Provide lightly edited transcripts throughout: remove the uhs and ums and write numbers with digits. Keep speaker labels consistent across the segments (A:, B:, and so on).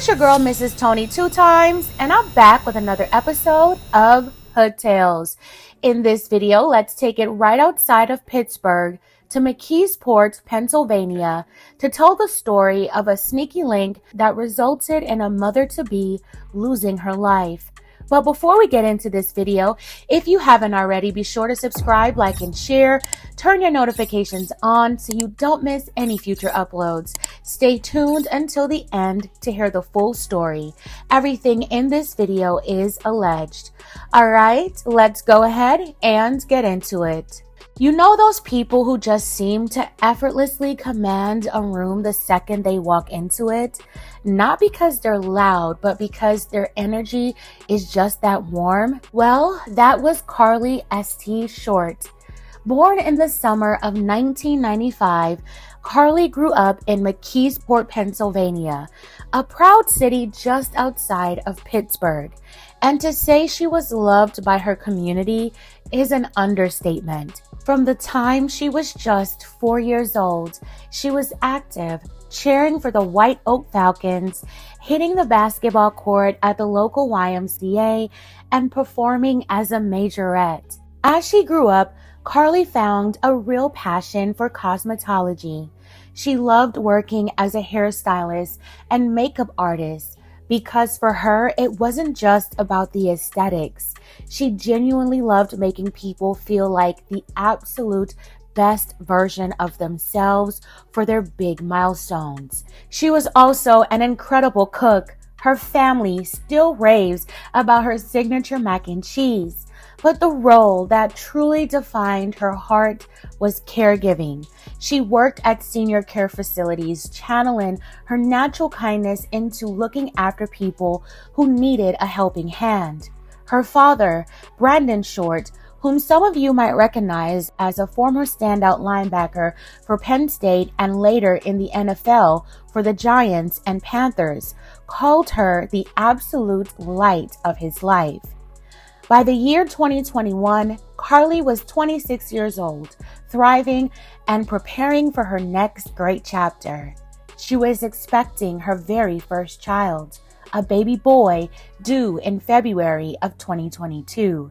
A: It's your girl, Mrs. Tony 2 times, and I'm back with another episode of Hood Tales. In this video, let's take it right outside of Pittsburgh to McKeesport, Pennsylvania, to tell the story of a sneaky link that resulted in a mother-to-be losing her life. But before we get into this video, if you haven't already, be sure to subscribe, like, and share. Turn your notifications on so you don't miss any future uploads. Stay tuned until the end to hear the full story. Everything in this video is alleged. All right, let's go ahead and get into it. You know those people who just seem to effortlessly command a room the second they walk into it? Not because they're loud, but because their energy is just that warm? Well, that was Karli St. Short. Born in the summer of 1995, Karli grew up in McKeesport, Pennsylvania, a proud city just outside of Pittsburgh. And to say she was loved by her community is an understatement. From the time she was just 4 years old, she was active, cheering for the White Oak Falcons, hitting the basketball court at the local YMCA, and performing as a majorette. As she grew up, Karli found a real passion for cosmetology. She loved working as a hairstylist and makeup artist because for her, it wasn't just about the aesthetics. She genuinely loved making people feel like the absolute best version of themselves for their big milestones. She was also an incredible cook. Her family still raves about her signature mac and cheese. But the role that truly defined her heart was caregiving. She worked at senior care facilities, channeling her natural kindness into looking after people who needed a helping hand. Her father, Brandon Short, whom some of you might recognize as a former standout linebacker for Penn State and later in the NFL for the Giants and Panthers, called her the absolute light of his life. By the year 2021, Karli was 26 years old, thriving and preparing for her next great chapter. She was expecting her very first child, a baby boy due in February of 2022.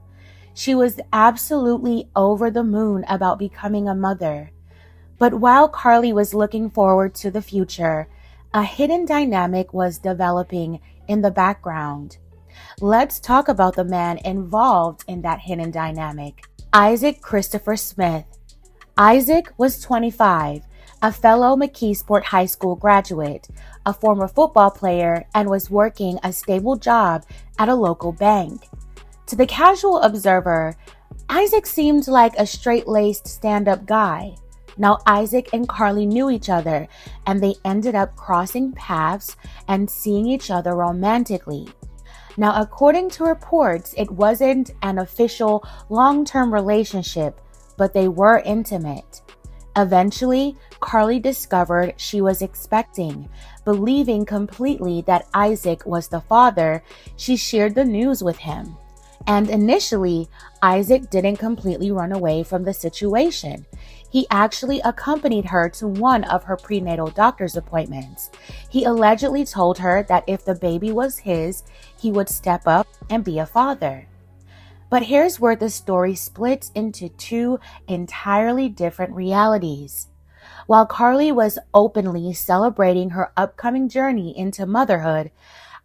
A: She was absolutely over the moon about becoming a mother. But while Karli was looking forward to the future, a hidden dynamic was developing in the background. Let's talk about the man involved in that hidden dynamic, Isaac Christopher Smith. Isaac was 25, a fellow McKeesport High School graduate, a former football player, and was working a stable job at a local bank. To the casual observer, Isaac seemed like a straight-laced stand-up guy. Now, Isaac and Karli knew each other, and they ended up crossing paths and seeing each other romantically. Now, according to reports, it wasn't an official long-term relationship, but they were intimate. Eventually, Karli discovered she was expecting. Believing completely that Isaac was the father, she shared the news with him. And initially, Isaac didn't completely run away from the situation. He actually accompanied her to one of her prenatal doctor's appointments. He allegedly told her that if the baby was his, he would step up and be a father. But here's where the story splits into two entirely different realities. While Karli was openly celebrating her upcoming journey into motherhood,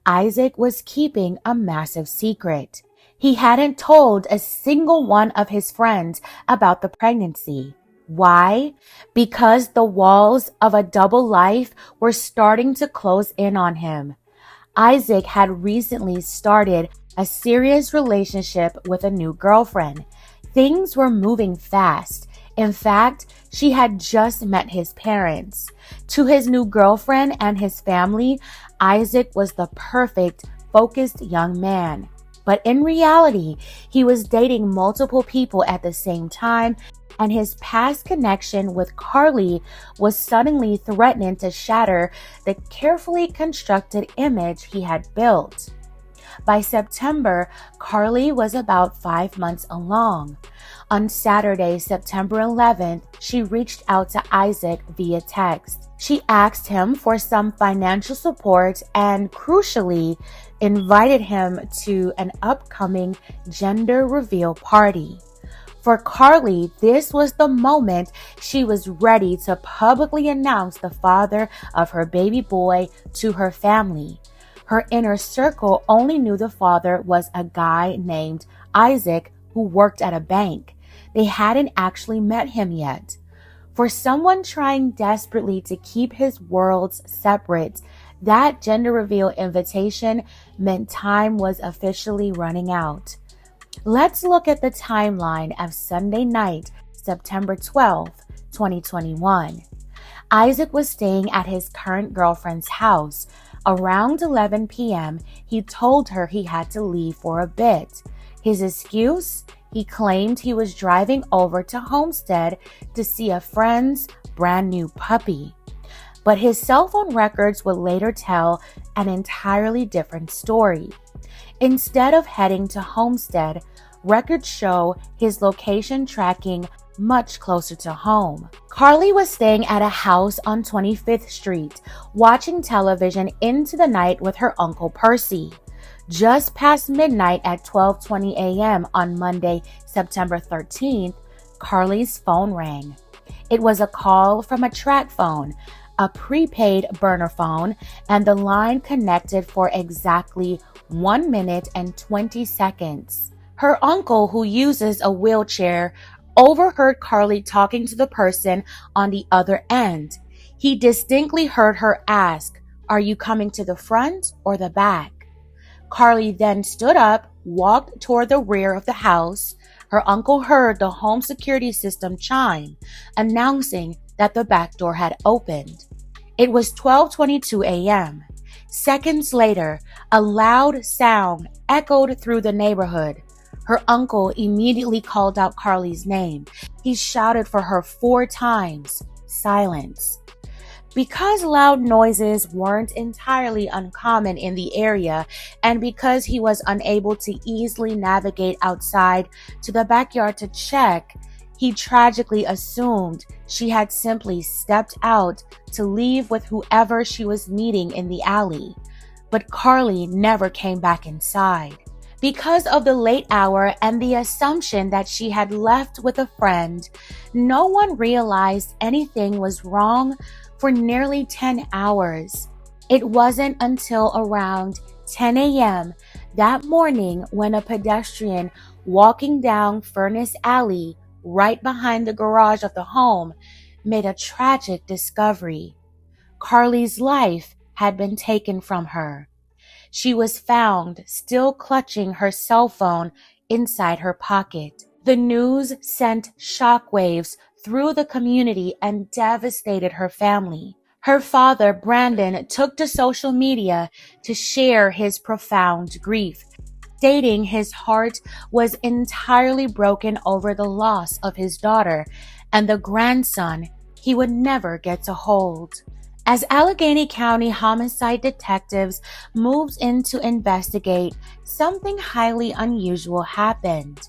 A: Isaac was keeping a massive secret. He hadn't told a single one of his friends about the pregnancy. Why? Because the walls of a double life were starting to close in on him. Isaac had recently started a serious relationship with a new girlfriend. Things were moving fast. In fact, she had just met his parents. To his new girlfriend and his family, Isaac was the perfect, focused young man. But in reality, he was dating multiple people at the same time, and his past connection with Karli was suddenly threatening to shatter the carefully constructed image he had built. By September, Karli was about 5 months along. On Saturday, September 11th, she reached out to Isaac via text. She asked him for some financial support and, crucially, invited him to an upcoming gender reveal party. For Karli, this was the moment she was ready to publicly announce the father of her baby boy to her family. Her inner circle only knew the father was a guy named Isaac who worked at a bank. They hadn't actually met him yet. For someone trying desperately to keep his worlds separate, that gender reveal invitation meant time was officially running out. Let's look at the timeline of Sunday night, September 12th, 2021. Isaac was staying at his current girlfriend's house. Around 11 p.m., he told her he had to leave for a bit. His excuse? He claimed he was driving over to Homestead to see a friend's brand new puppy. But his cell phone records would later tell an entirely different story. Instead of heading to Homestead, records show his location tracking much closer to home. Karli was staying at a house on 25th Street, watching television into the night with her Uncle Percy. Just past midnight at 12:20 a.m. on Monday, September 13th, Karli's phone rang. It was a call from a track phone, a prepaid burner phone, and the line connected for exactly 1 minute and 20 seconds. Her uncle, who uses a wheelchair, overheard Karli talking to the person on the other end. He distinctly heard her ask, "Are you coming to the front or the back?" Karli then stood up, walked toward the rear of the house. Her uncle heard the home security system chime, announcing that the back door had opened. It was 12:22 a.m. Seconds later, a loud sound echoed through the neighborhood. Her uncle immediately called out Karli's name. He shouted for her 4 times. Silence. Because loud noises weren't entirely uncommon in the area, and because he was unable to easily navigate outside to the backyard to check, he tragically assumed she had simply stepped out to leave with whoever she was meeting in the alley. But Karli never came back inside. Because of the late hour and the assumption that she had left with a friend, no one realized anything was wrong for nearly 10 hours. It wasn't until around 10 a.m. that morning when a pedestrian walking down Furnace Alley right behind the garage of the home made a tragic discovery. Karli's life had been taken from her. She was found still clutching her cell phone inside her pocket. The news sent shockwaves through the community and devastated her family. Her father, Brandon, took to social media to share his profound grief, stating his heart was entirely broken over the loss of his daughter and the grandson he would never get to hold. As Allegheny County homicide detectives moved in to investigate, something highly unusual happened.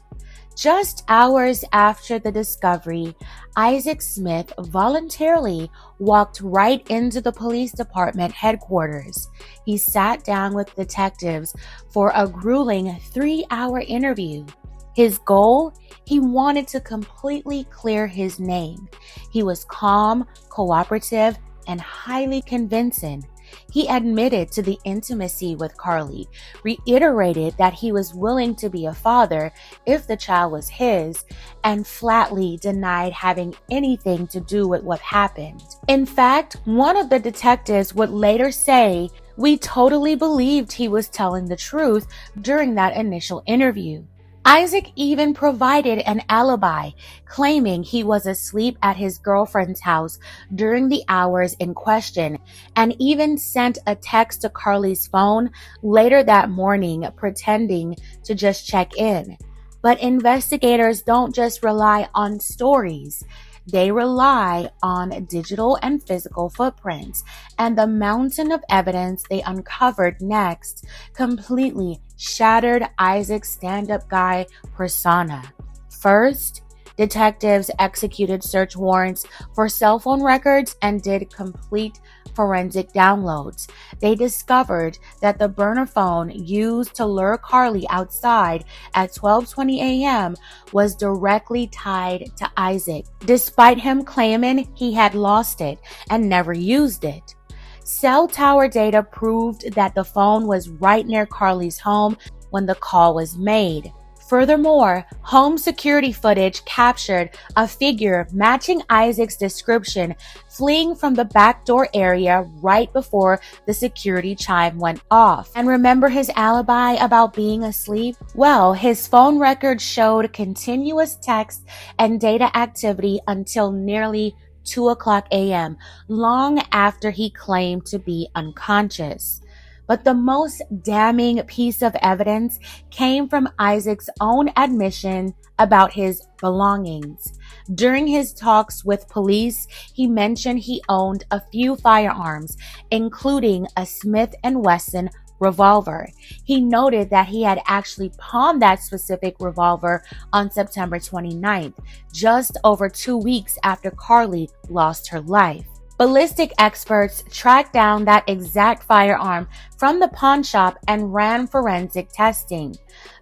A: Just hours after the discovery, Isaac Smith voluntarily walked right into the police department headquarters. He sat down with detectives for a grueling 3-hour interview. His goal? He wanted to completely clear his name. He was calm, cooperative, and highly convincing. He admitted to the intimacy with Karli, reiterated that he was willing to be a father if the child was his, and flatly denied having anything to do with what happened. In fact, one of the detectives would later say, "We totally believed he was telling the truth during that initial interview." Isaac even provided an alibi, claiming he was asleep at his girlfriend's house during the hours in question, and even sent a text to Karli's phone later that morning pretending to just check in. But investigators don't just rely on stories. They rely on digital and physical footprints, and the mountain of evidence they uncovered next completely shattered Isaac's stand-up guy persona. First, detectives executed search warrants for cell phone records and did complete forensic downloads. They discovered that the burner phone used to lure Karli outside at 12:20 a.m. was directly tied to Isaac, despite him claiming he had lost it and never used it. Cell tower data proved that the phone was right near Karli's home when the call was made. Furthermore, home security footage captured a figure matching Isaac's description fleeing from the back door area right before the security chime went off. And remember his alibi about being asleep? Well, his phone record showed continuous text and data activity until nearly 2 o'clock a.m., long after he claimed to be unconscious. But the most damning piece of evidence came from Isaac's own admission about his belongings. During his talks with police, he mentioned he owned a few firearms, including a Smith & Wesson revolver. He noted that he had actually pawned that specific revolver on September 29th, just over 2 weeks after Karli lost her life. Ballistic experts tracked down that exact firearm from the pawn shop and ran forensic testing.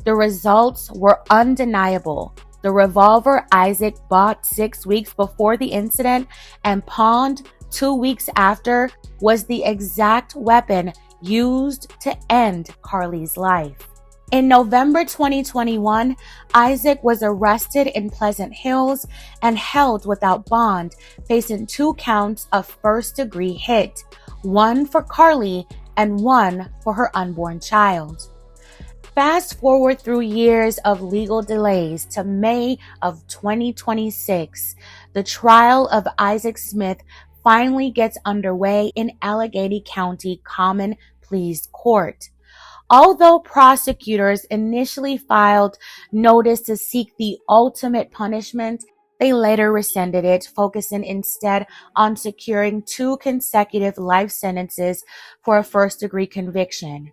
A: The results were undeniable. The revolver Isaac bought 6 weeks before the incident and pawned 2 weeks after was the exact weapon used to end Karli's life. In November 2021, Isaac was arrested in Pleasant Hills and held without bond, facing 2 counts of first-degree hit, 1 for Karli and 1 for her unborn child. Fast forward through years of legal delays to May of 2026, the trial of Isaac Smith finally gets underway in Allegheny County Common Pleas Court. Although prosecutors initially filed notice to seek the ultimate punishment, they later rescinded it, focusing instead on securing 2 consecutive life sentences for a first-degree conviction.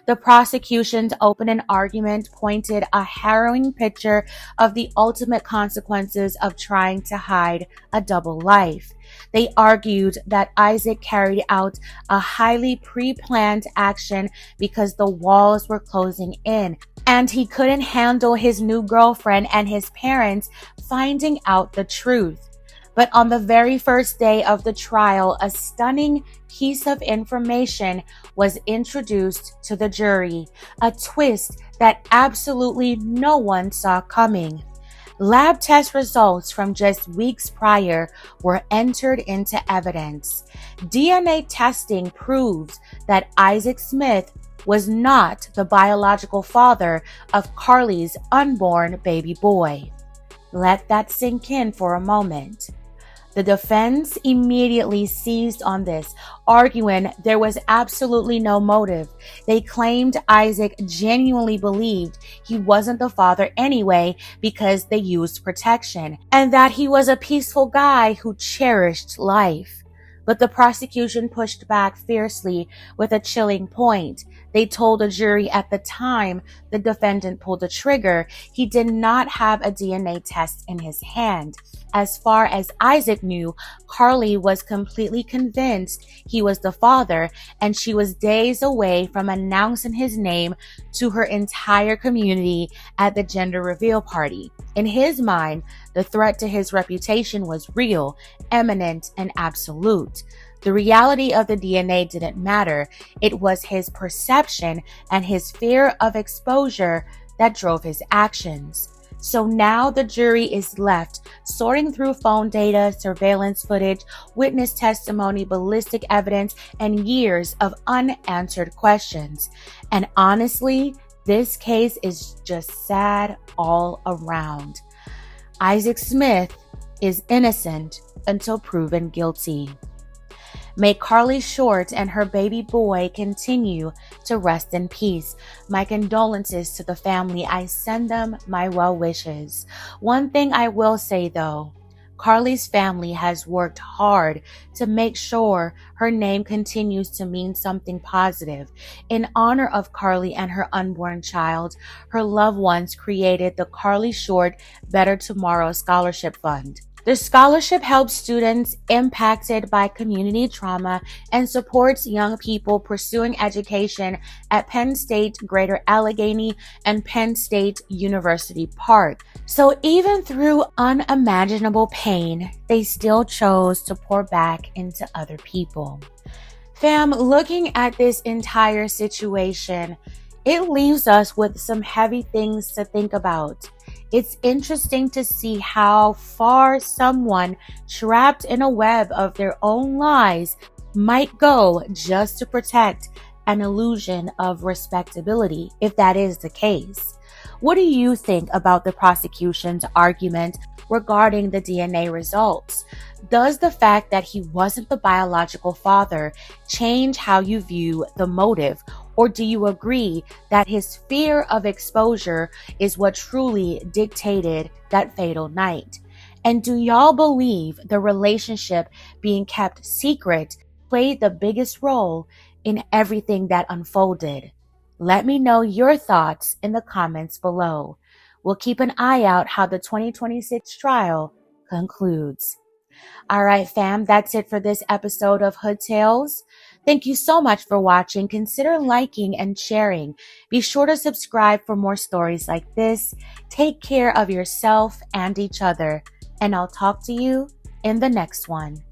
A: The prosecution's opening argument pointed a harrowing picture of the ultimate consequences of trying to hide a double life. They argued that Isaac carried out a highly pre-planned action because the walls were closing in, and he couldn't handle his new girlfriend and his parents finding out the truth. But on the very first day of the trial, a stunning piece of information was introduced to the jury, a twist that absolutely no one saw coming. Lab test results from just weeks prior were entered into evidence. DNA testing proves that Isaac Smith was not the biological father of Karli's unborn baby boy. Let that sink in for a moment. The defense immediately seized on this, arguing there was absolutely no motive. They claimed Isaac genuinely believed he wasn't the father anyway because they used protection, and that he was a peaceful guy who cherished life. But the prosecution pushed back fiercely with a chilling point. They told the jury at the time the defendant pulled the trigger, he did not have a DNA test in his hand. As far as Isaac knew, Karli was completely convinced he was the father, and she was days away from announcing his name to her entire community at the gender reveal party. In his mind, the threat to his reputation was real, imminent, and absolute. The reality of the DNA didn't matter. It was his perception and his fear of exposure that drove his actions. So now the jury is left sorting through phone data, surveillance footage, witness testimony, ballistic evidence, and years of unanswered questions. And honestly, this case is just sad all around. Isaac Smith is innocent until proven guilty. May Karli Short and her baby boy continue to rest in peace. My condolences to the family. I send them my well wishes. One thing I will say though, Karli's family has worked hard to make sure her name continues to mean something positive. In honor of Karli and her unborn child, her loved ones created the Karli Short Better Tomorrow Scholarship Fund. The scholarship helps students impacted by community trauma and supports young people pursuing education at Penn State Greater Allegheny and Penn State University Park. So even through unimaginable pain, they still chose to pour back into other people. Fam, looking at this entire situation, it leaves us with some heavy things to think about. It's interesting to see how far someone trapped in a web of their own lies might go just to protect an illusion of respectability, if that is the case. What do you think about the prosecution's argument regarding the DNA results? Does the fact that he wasn't the biological father change how you view the motive? Or do you agree that his fear of exposure is what truly dictated that fatal night? And do y'all believe the relationship being kept secret played the biggest role in everything that unfolded? Let me know your thoughts in the comments below. We'll keep an eye out how the 2026 trial concludes. All right, fam, that's it for this episode of Hood Tales. Thank you so much for watching. Consider liking and sharing. Be sure to subscribe for more stories like this. Take care of yourself and each other, and I'll talk to you in the next one.